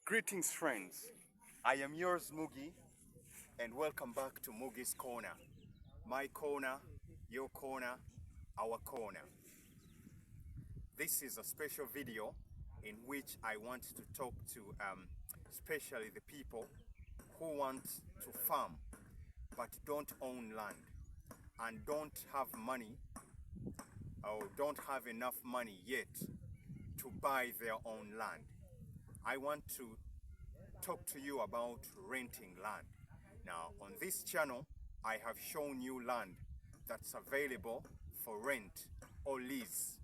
Greetings, friends. I am yours, Mugi, and welcome back to Mugi's Corner. My corner, your corner, our corner. This is a special video in which I want to talk to especially the people who want to farm but don't own land and don't have money or don't have enough money yet to buy their own land. I want to talk to you about renting land. Now, on this channel, I have shown you land that's available for rent or lease.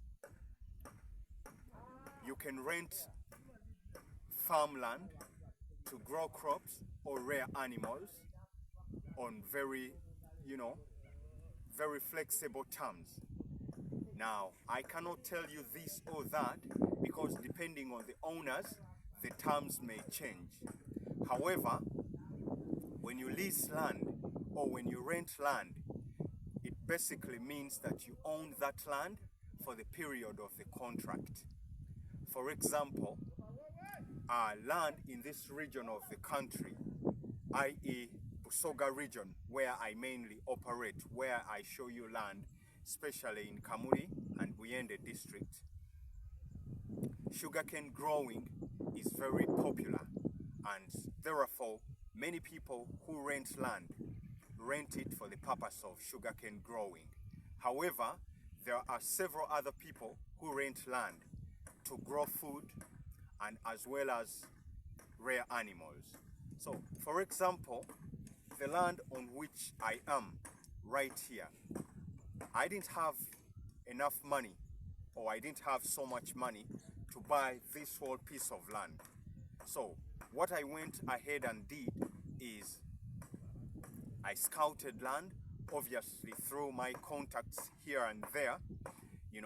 You can rent farmland to grow crops or rear animals on very flexible terms. Now, I cannot tell you this or that because depending on the owners, the terms may change. However, when you lease land or when you rent land, it basically means that you own that land for the period of the contract. For example, land in this region of the country, i.e. Busoga region, where I mainly operate, where I show you land, especially in Kamuli and Buyende district, sugarcane growing is very popular, and therefore many people who rent land rent it for the purpose of sugarcane growing. However, there are several other people who rent land to grow food and as well as rear animals. So, for example, the land on which I am right here, I didn't have enough money, or I didn't have so much money to buy this whole piece of land. So what I went ahead and did is I scouted land, obviously through my contacts here and there. We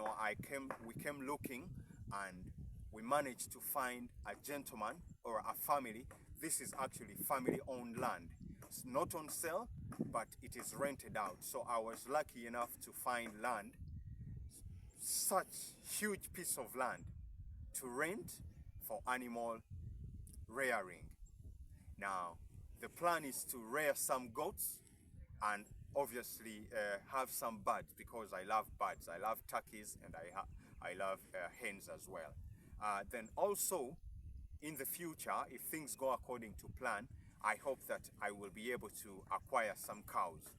came looking and we managed to find a gentleman or a family. This is actually family owned land. It's not on sale, but it is rented out. So I was lucky enough to find land, such huge piece of land to rent for animal rearing. Now, the plan is to rear some goats and obviously have some birds because I love birds. I love turkeys and I love hens as well. Then also in the future, if things go according to plan, I hope that I will be able to acquire some cows.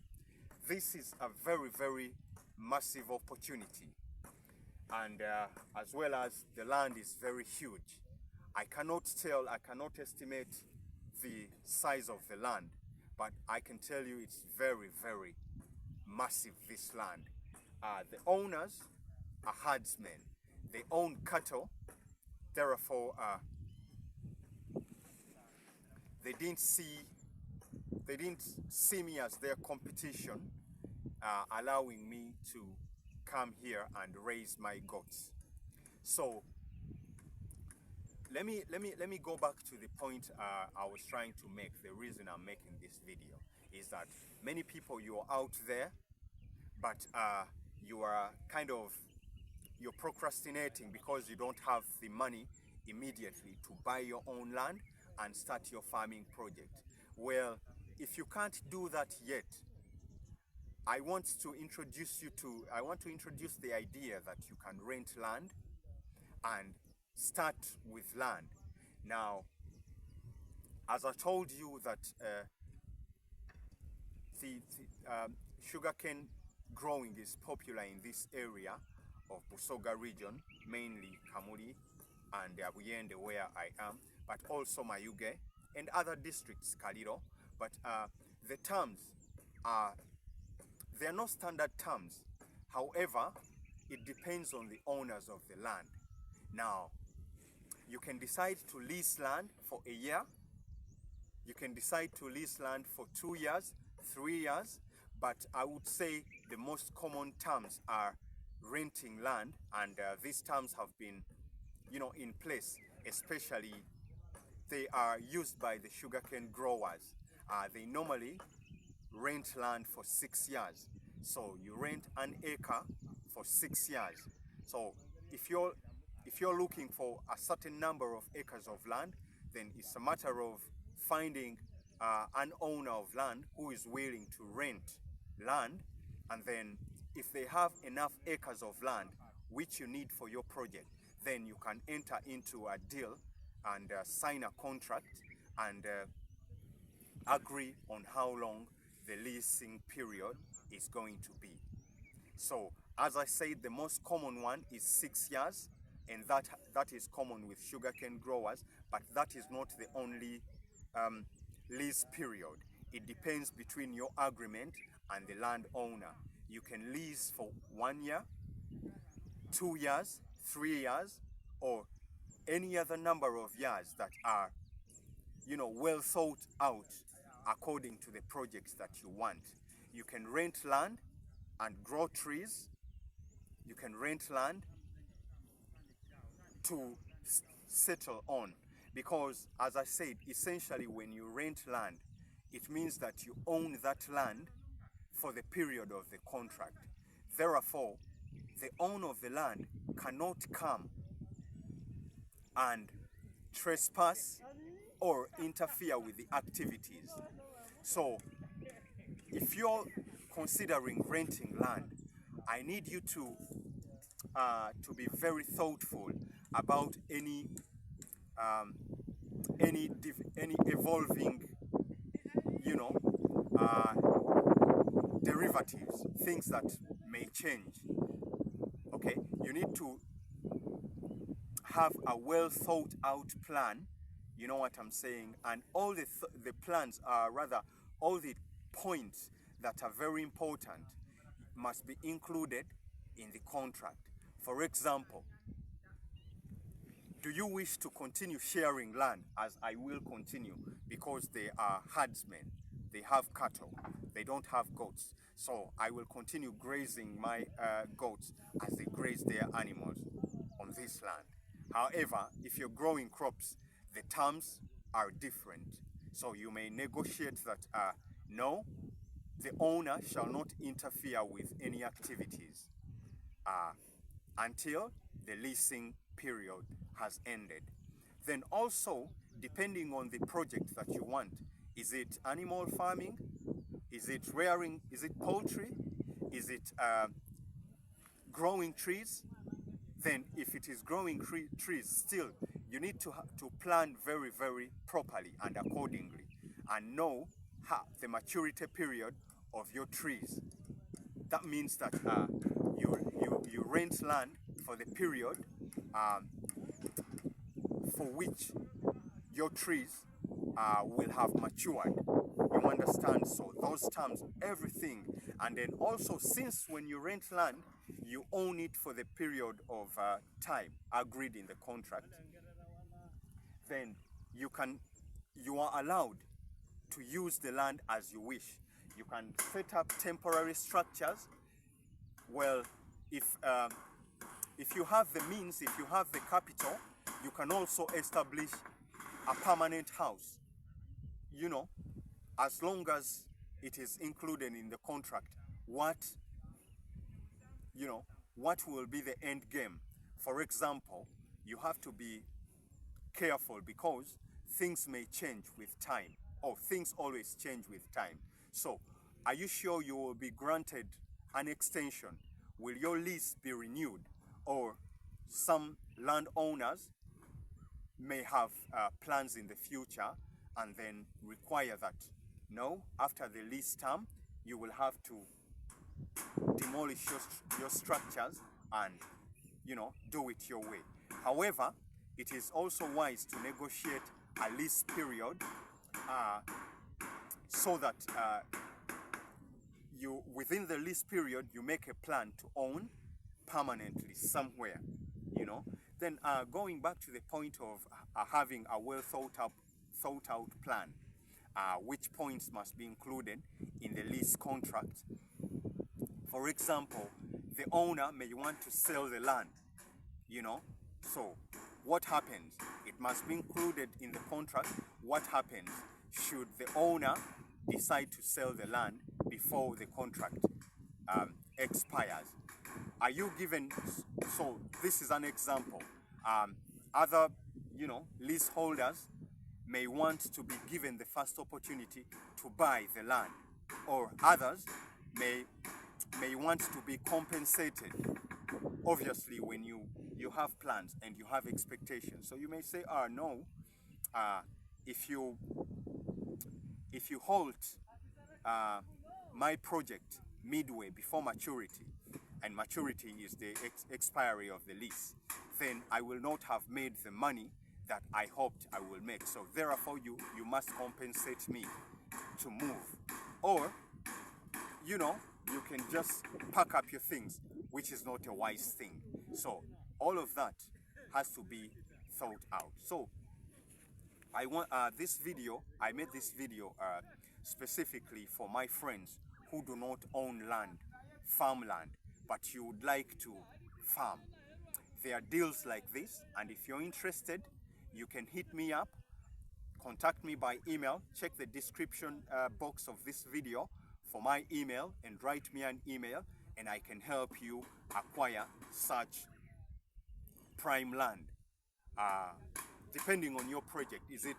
This is a very, very massive opportunity, and as well as the land is very huge. I cannot estimate the size of the land, but I can tell you it's very, very massive, this land. The owners are herdsmen. They own cattle, therefore they didn't see me as their competition, allowing me to come here and raise my goats. So let me go back to the point I was trying to make. The reason I'm making this video is that many people, you're out there, but you're procrastinating because you don't have the money immediately to buy your own land and start your farming project. Well, if you can't do that yet, I want to introduce the idea that you can rent land and start with land. Now, as I told you that sugarcane growing is popular in this area of Busoga region, mainly Kamuli and Buyende where I am, but also Mayuge and other districts, Kaliro. But the terms they're not standard terms. However, it depends on the owners of the land. Now, you can decide to lease land for a year. You can decide to lease land for 2 years, 3 years, but I would say the most common terms are renting land, and these terms have been, in place. Especially, they are used by the sugarcane growers. They normally rent land for 6 years. So you rent an acre for 6 years. So if you're looking for a certain number of acres of land, then it's a matter of finding an owner of land who is willing to rent land, and then if they have enough acres of land which you need for your project, then you can enter into a deal and sign a contract and agree on how long the leasing period is going to be. So as I said, the most common one is 6 years, and that is common with sugarcane growers, but that is not the only lease period. It depends between your agreement and the landowner. You can lease for 1 year, 2 years, 3 years, or any other number of years that are, well thought out according to the projects that you want. You can rent land and grow trees. You can rent land to settle on, because as I said, essentially when you rent land, it means that you own that land for the period of the contract. Therefore, the owner of the land cannot come and trespass or interfere with the activities. So if you're considering renting land, I need you to be very thoughtful about any evolving, uh, derivatives, things that may change. Okay, you need to have a well thought out plan. You know what I'm saying? And all the plans are, rather, all the points that are very important must be included in the contract. For example, do you wish to continue sharing land? As I will continue, because they are herdsmen, they have cattle, they don't have goats. So I will continue grazing my goats as they graze their animals on this land. However, if you're growing crops, the terms are different. So you may negotiate that no, the owner shall not interfere with any activities until the leasing period has ended. Then also, depending on the project that you want, is it animal farming? Is it rearing? Is it poultry? Is it growing trees? Then if it is growing trees, still, you need to plan very, very properly and accordingly, and know the maturity period of your trees. That means that you rent land for the period for which your trees will have matured. You understand? So those terms, everything. And then also, since when you rent land, you own it for the period of time agreed in the contract, then you are allowed to use the land as you wish. You can set up temporary structures. Well, if you have the means, if you have the capital, you can also establish a permanent house, as long as it is included in the contract what will be the end game. For example, you have to be careful, because things may change with time, or things always change with time. So are you sure you will be granted an extension? Will your lease be renewed? Or some landowners may have plans in the future and then require that, no, after the lease term, you will have to demolish your structures and, do it your way. However, it is also wise to negotiate a lease period so that within the lease period, you make a plan to own permanently somewhere, Then going back to the point of having a well thought out plan, which points must be included in the lease contract. For example, the owner may want to sell the land, So what happens? It must be included in the contract. What happens should the owner decide to sell the land before the contract expires? Are you given? So this is an example. Other, leaseholders may want to be given the first opportunity to buy the land, or others may want to be compensated. Obviously, when you have plans and you have expectations, so you may say, no, if you halt my project midway before maturity, and maturity is the expiry of the lease, then I will not have made the money that I hoped I will make. So therefore you must compensate me to move. Or, you can just pack up your things, which is not a wise thing. So all of that has to be thought out. So I want this video, I made this video specifically for my friends who do not own land, farmland, but you would like to farm. There are deals like this, and if you're interested, you can hit me up, contact me by email, check the description box of this video for my email and write me an email, and I can help you acquire such prime land. Depending on your project, is it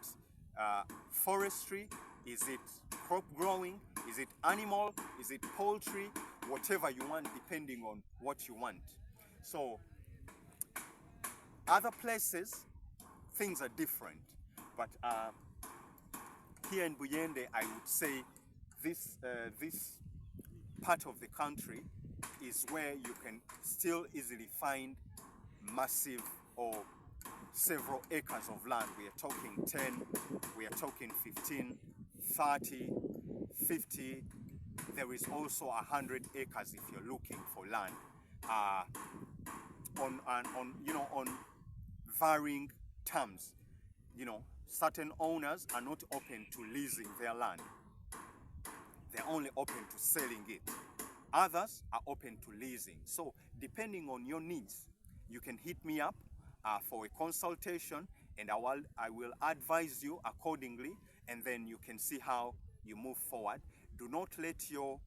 forestry, is it crop growing, is it animal, is it poultry, whatever you want, depending on what you want. So other places, things are different, but here in Buyende, I would say this part of the country is where you can still easily find massive or several acres of land. We are talking 10, we are talking 15, 30, 50. There is also 100 acres if you're looking for land on varying terms. Certain owners are not open to leasing their land. They're only open to selling it. Others are open to leasing. So depending on your needs, you can hit me up for a consultation, and I will advise you accordingly, and then you can see how you move forward. Do not let your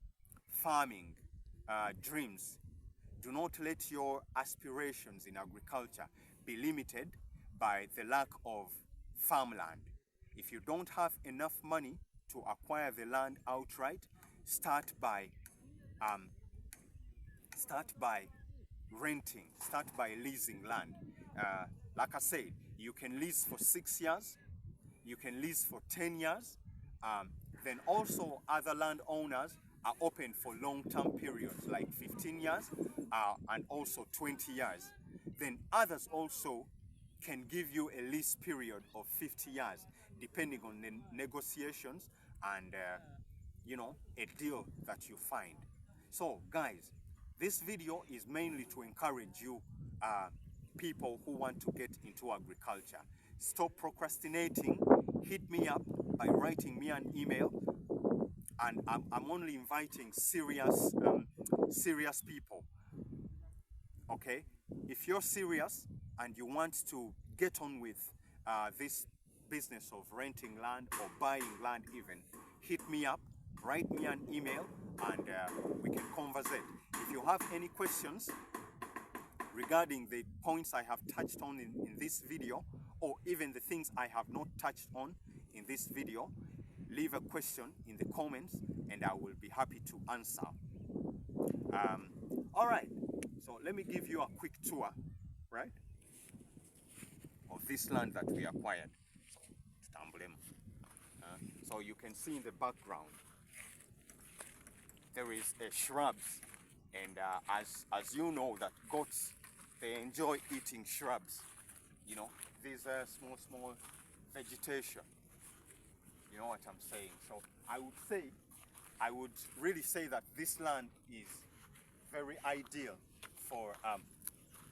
farming dreams, do not let your aspirations in agriculture be limited by the lack of farmland. If you don't have enough money to acquire the land outright, start by renting, start by leasing land. Like I said, you can lease for 6 years, you can lease for 10 years. Then also other landowners are open for long-term periods like 15 years and also 20 years. Then others also can give you a lease period of 50 years, depending on the negotiations and a deal that you find. So guys, this video is mainly to encourage you people who want to get into agriculture. Stop procrastinating. Hit me up by writing me an email, and I'm only inviting serious people. Okay, if you're serious and you want to get on with this business of renting land or buying land even, hit me up, write me an email, and we can conversate. If you have any questions regarding the points I have touched on in this video, or even the things I have not touched on in this video, leave a question in the comments and I will be happy to answer. All right, so let me give you a quick tour, right, of this land that we acquired. So you can see in the background there is a shrubs, and as you know that goats, they enjoy eating shrubs. These are small vegetation. You know what I'm saying? So I would really say that this land is very ideal for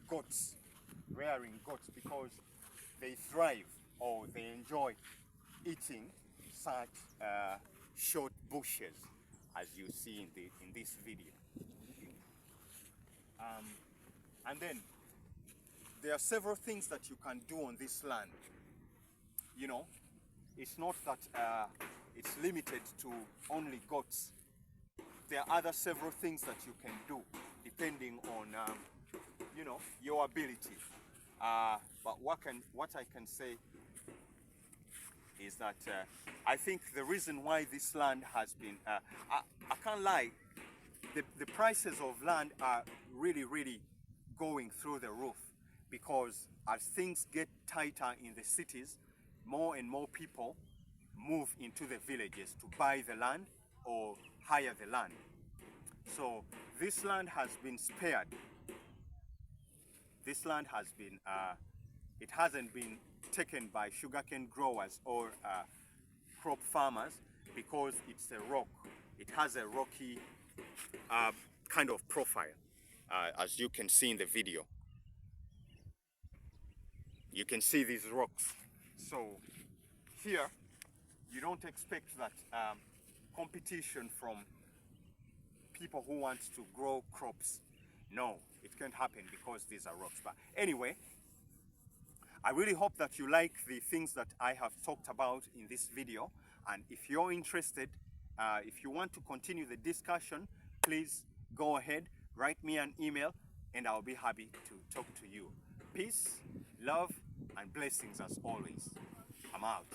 goats, rearing goats, because they thrive or they enjoy eating such short bushes as you see in this video. And then there are several things that you can do on this land. It's not that it's limited to only goats. There are other several things that you can do depending on your ability. But what I can say is that I think the reason why this land has been, I can't lie, the prices of land are really going through the roof, because as things get tighter in the cities, more and more people move into the villages to buy the land or hire the land. So this land has been spared. This land has been, it hasn't been taken by sugarcane growers or crop farmers, because it's a rock. It has a rocky kind of profile, as you can see in the video. You can see these rocks. So here, you don't expect that competition from people who want to grow crops. No, it can't happen because these are rocks. But anyway, I really hope that you like the things that I have talked about in this video. And if you're interested, if you want to continue the discussion, please go ahead, write me an email, and I'll be happy to talk to you. Peace, love, and blessings as always. I'm out.